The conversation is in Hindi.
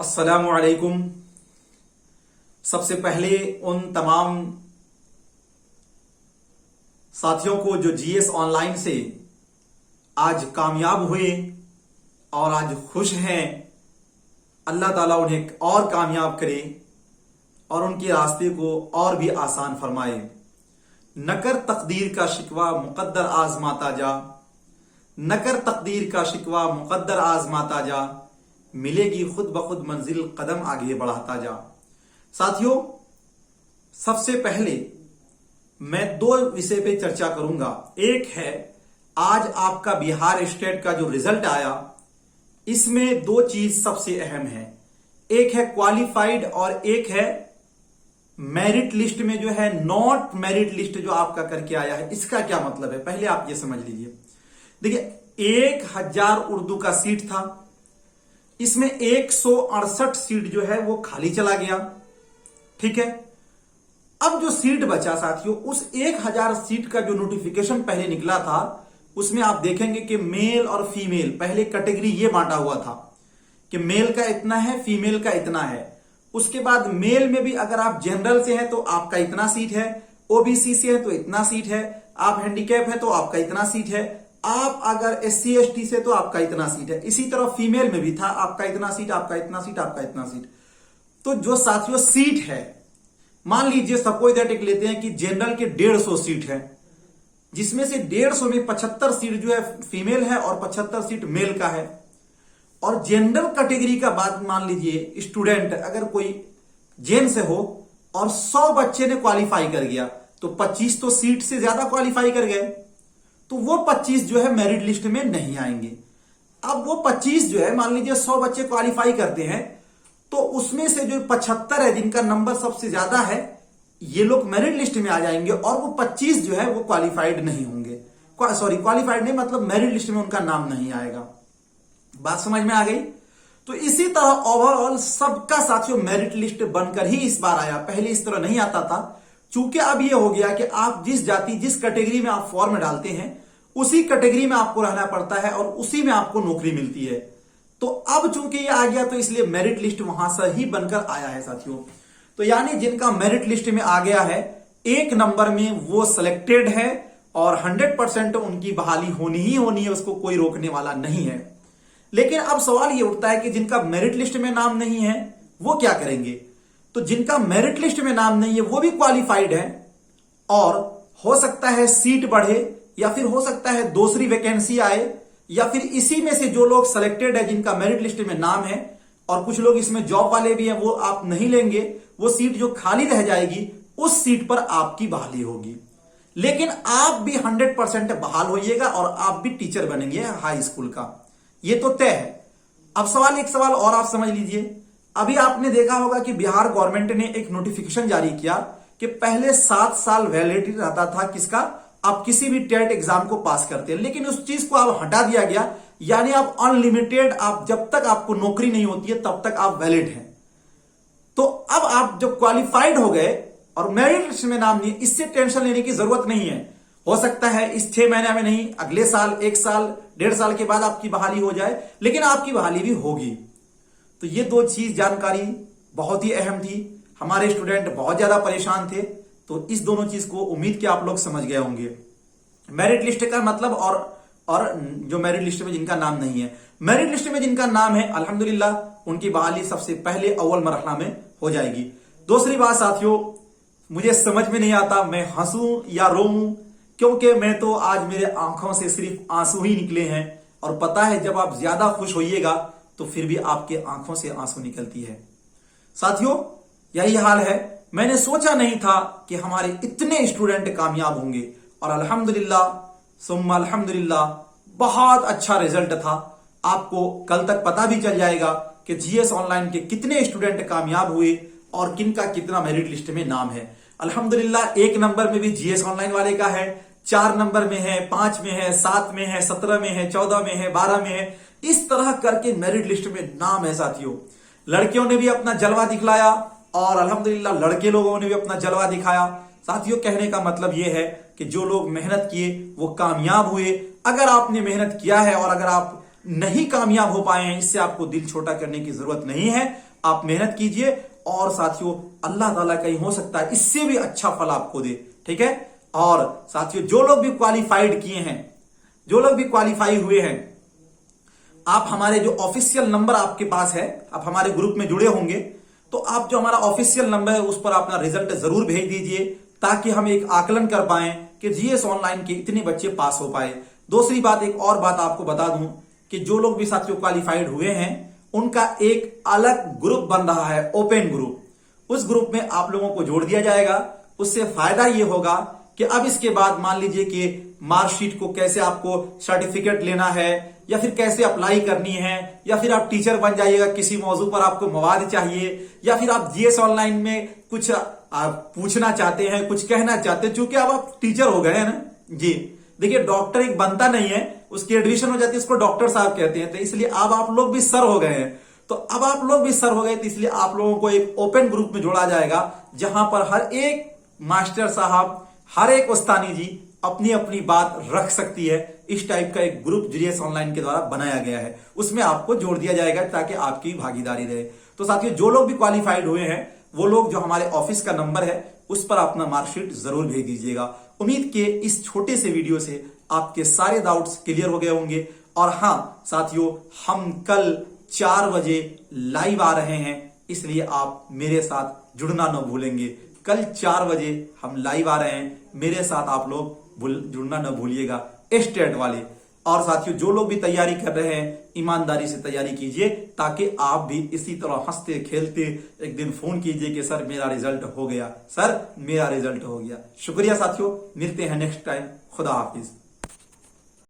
अस्सलामु अलैकुम। सबसे पहले उन तमाम साथियों को जो जीएस ऑनलाइन से आज कामयाब हुए और आज खुश हैं, अल्लाह ताला उन्हें और कामयाब करे और उनके रास्ते को और भी आसान फरमाए। न कर तकदीर का शिकवा मुकद्दर आजमाता जा, न कर तकदीर का शिकवा मुकद्दर आजमाता जा, मिलेगी खुद ब खुद मंजिल कदम आगे बढ़ाता जा। साथियों, सबसे पहले मैं दो विषय पे चर्चा करूंगा। एक है आज आपका बिहार स्टेट का जो रिजल्ट आया, इसमें दो चीज सबसे अहम है। एक है क्वालिफाइड और एक है मेरिट लिस्ट में जो है नॉट मेरिट लिस्ट जो आपका करके आया है। इसका क्या मतलब है, पहले आप ये समझ लीजिए। देखिए, 1000 उर्दू का सीट था, इसमें 168 सीट जो है वो खाली चला गया। ठीक है, अब जो सीट बचा साथियों, उस 1000 सीट का जो नोटिफिकेशन पहले निकला था, उसमें आप देखेंगे कि मेल और फीमेल पहले कैटेगरी ये बांटा हुआ था कि मेल का इतना है, फीमेल का इतना है। उसके बाद मेल में भी अगर आप जनरल से हैं तो आपका इतना सीट है, ओबीसी से है तो इतना सीट है, आप हैंडीकैप है तो आपका इतना सीट है, आप अगर एससी एसटी से तो आपका इतना सीट है। इसी तरह फीमेल में भी था, आपका इतना सीट, आपका इतना सीट, आपका इतना सीट। तो जो साथियों सीट है, मान लीजिए सपोथेटिक लेते हैं कि जनरल के 150 सीट है, जिसमें से 150 में 75 सीट जो है फीमेल है और 75 सीट मेल का है। और जनरल कैटेगरी का बात मान लीजिए, स्टूडेंट अगर कोई जेन से हो और 100 बच्चे ने क्वालिफाई कर गया तो 25 तो सीट से ज्यादा क्वालिफाई कर गए, तो वो 25 जो है मेरिट लिस्ट में नहीं आएंगे। अब वो 25 जो है, मान लीजिए 100 बच्चे क्वालिफाई करते हैं, तो उसमें से जो 75 है जिनका नंबर सबसे ज्यादा है, ये लोग मेरिट लिस्ट में आ जाएंगे और वो 25 जो है वो क्वालिफाइड नहीं होंगे। सॉरी, क्वालिफाइड नहीं मतलब मेरिट लिस्ट में उनका नाम नहीं आएगा। बात समझ में आ गई? तो इसी तरह ओवरऑल सबका साथियों मेरिट लिस्ट बनकर ही इस बार आया, पहले इस तरह नहीं आता था। चूंकि अब यह हो गया कि आप जिस जाति जिस कैटेगरी में आप फॉर्म डालते हैं, उसी कैटेगरी में आपको रहना पड़ता है और उसी में आपको नौकरी मिलती है। तो अब चूंकि ये आ गया तो इसलिए मेरिट लिस्ट वहां से ही बनकर आया है साथियों। तो यानी जिनका मेरिट लिस्ट में आ गया है, 1 नंबर में वो सिलेक्टेड है और 100% उनकी बहाली होनी ही होनी है, उसको कोई रोकने वाला नहीं है। लेकिन अब सवाल ये उठता है कि जिनका मेरिट लिस्ट में नाम नहीं है वो क्या करेंगे? तो जिनका मेरिट लिस्ट में नाम नहीं है वो भी क्वालिफाइड है और हो सकता है सीट बढ़े, या फिर हो सकता है दूसरी वैकेंसी आए, या फिर इसी में से जो लोग सिलेक्टेड है जिनका मेरिट लिस्ट में नाम है, और कुछ लोग इसमें जॉब वाले भी हैं, वो आप नहीं लेंगे, वो सीट जो खाली रह जाएगी उस सीट पर आपकी बहाली होगी। लेकिन आप भी 100% बहाल होइएगा और आप भी टीचर बनेंगे हाई स्कूल का, ये तो तय है। अब एक सवाल और आप समझ लीजिए। अभी आपने देखा होगा कि बिहार गवर्नमेंट ने एक नोटिफिकेशन जारी किया कि पहले 7 साल वैलिडिटी रहता था किसका, आप किसी भी टेट एग्जाम को पास करते हैं, लेकिन उस चीज को अब हटा दिया गया। यानी आप अनलिमिटेड, आप जब तक आपको नौकरी नहीं होती है तब तक आप वैलिड हैं। तो अब आप जब क्वालिफाइड हो गए और मेरिट लिस्ट में नाम नहीं, इससे टेंशन लेने की जरूरत नहीं है। हो सकता है इस 6 महीने में नहीं, अगले साल, 1 साल, 1.5 साल के बाद आपकी बहाली हो जाए, लेकिन आपकी बहाली भी होगी। तो ये दो चीज जानकारी बहुत ही अहम थी। हमारे स्टूडेंट बहुत ज्यादा परेशान थे, तो इस दोनों चीज को उम्मीद कि आप लोग समझ गए होंगे। मेरिट लिस्ट का मतलब और जो मेरिट लिस्ट में जिनका नाम नहीं है, मेरिट लिस्ट में जिनका नाम है अल्हम्दुलिल्लाह उनकी बहाली सबसे पहले अव्वल मरहला में हो जाएगी। दूसरी बात साथियों, मुझे समझ में नहीं आता मैं हंसूं या रोऊं, क्योंकि मैं तो आज मेरे आंखों से सिर्फ आंसू ही निकले हैं। और पता है जब आप ज्यादा खुश होइएगा तो फिर भी आपके आंखों से आंसू निकलती है। साथियों, यही हाल है। मैंने सोचा नहीं था कि हमारे इतने स्टूडेंट कामयाब होंगे, और अल्हम्दुलिल्लाह सुम्मा अल्हम्दुलिल्लाह बहुत अच्छा रिजल्ट था। आपको कल तक पता भी चल जाएगा कि जीएस ऑनलाइन के कितने स्टूडेंट कामयाब हुए और किनका कितना मेरिट लिस्ट में नाम है। अल्हम्दुलिल्लाह 1 नंबर में भी जीएस ऑनलाइन वाले का है, 4 नंबर में है, 5 में है, 7 में है, 17 में है, 14 में है, 12 में है, इस तरह करके मेरिट लिस्ट में नाम है साथियों। लड़कियों ने भी अपना जलवा दिखलाया और अल्हम्दुलिल्लाह लड़के लोगों ने भी अपना जलवा दिखाया। साथियों, कहने का मतलब यह है कि जो लोग मेहनत किए वो कामयाब हुए। अगर आपने मेहनत किया है और अगर आप नहीं कामयाब हो पाए हैं, इससे आपको दिल छोटा करने की जरूरत नहीं है। आप मेहनत कीजिए और साथियों अल्लाह ताला कहीं हो सकता है इससे भी अच्छा फल आपको दे। ठीक है। और साथियों जो लोग भी क्वालिफाइड किए हैं, जो लोग भी क्वालिफाई हुए हैं, आप हमारे जो ऑफिशियल नंबर आपके पास है, आप हमारे ग्रुप में जुड़े होंगे, तो आप जो हमारा ऑफिशियल नंबर है उस पर अपना रिजल्ट जरूर भेज दीजिए, ताकि हम एक आकलन कर पाए कि जीएस ऑनलाइन के इतने बच्चे पास हो पाए। दूसरी बात, एक और बात आपको बता दूं कि जो लोग भी साथियों क्वालिफाइड हुए हैं उनका एक अलग ग्रुप बन रहा है, ओपन ग्रुप। उस ग्रुप में आप लोगों को जोड़ दिया जाएगा। उससे फायदा यह होगा कि अब इसके बाद मान लीजिए कि मार्कशीट को कैसे आपको सर्टिफिकेट लेना है, या फिर कैसे अप्लाई करनी है, या फिर आप टीचर बन जाइएगा, किसी मौजू पर आपको मवाद चाहिए, या फिर आप जीएस ऑनलाइन में कुछ आप पूछना चाहते हैं, कुछ कहना चाहते हैं, चूंकि अब आप टीचर हो गए हैं ना जी। देखिए डॉक्टर एक बनता नहीं है, उसकी एडमिशन हो जाती है, उसको डॉक्टर साहब कहते हैं, तो इसलिए अब आप लोग भी सर हो गए हैं। तो अब आप लोग भी सर हो गए, तो इसलिए आप लोगों को एक ओपन ग्रुप में जोड़ा जाएगा, जहां पर हर एक मास्टर साहब, हर एक उस्तानी जी अपनी अपनी बात रख सकती है। इस टाइप का एक ग्रुप जीएस ऑनलाइन के द्वारा बनाया गया है, उसमें आपको जोड़ दिया जाएगा ताकि आपकी भागीदारी रहे। तो साथियों जो लोग भी क्वालिफाइड हुए हैं वो लोग जो हमारे ऑफिस का नंबर है उस पर अपना मार्कशीट जरूर भेज दीजिएगा। उम्मीद के इस छोटे से वीडियो से आपके सारे डाउट्स क्लियर हो गए होंगे। और हाँ साथियों, हम कल 4 बजे लाइव आ रहे हैं, इसलिए आप मेरे साथ जुड़ना न भूलेंगे। कल 4 बजे हम लाइव आ रहे हैं, मेरे साथ आप लोग जुड़ना न भूलिएगा, स्टेट वाले। और साथियों जो लोग भी तैयारी कर रहे हैं ईमानदारी से तैयारी कीजिए, ताकि आप भी इसी तरह हंसते खेलते एक दिन फोन कीजिए कि सर मेरा रिजल्ट हो गया, सर मेरा रिजल्ट हो गया। शुक्रिया साथियों, मिलते हैं नेक्स्ट टाइम। खुदा हाफिज।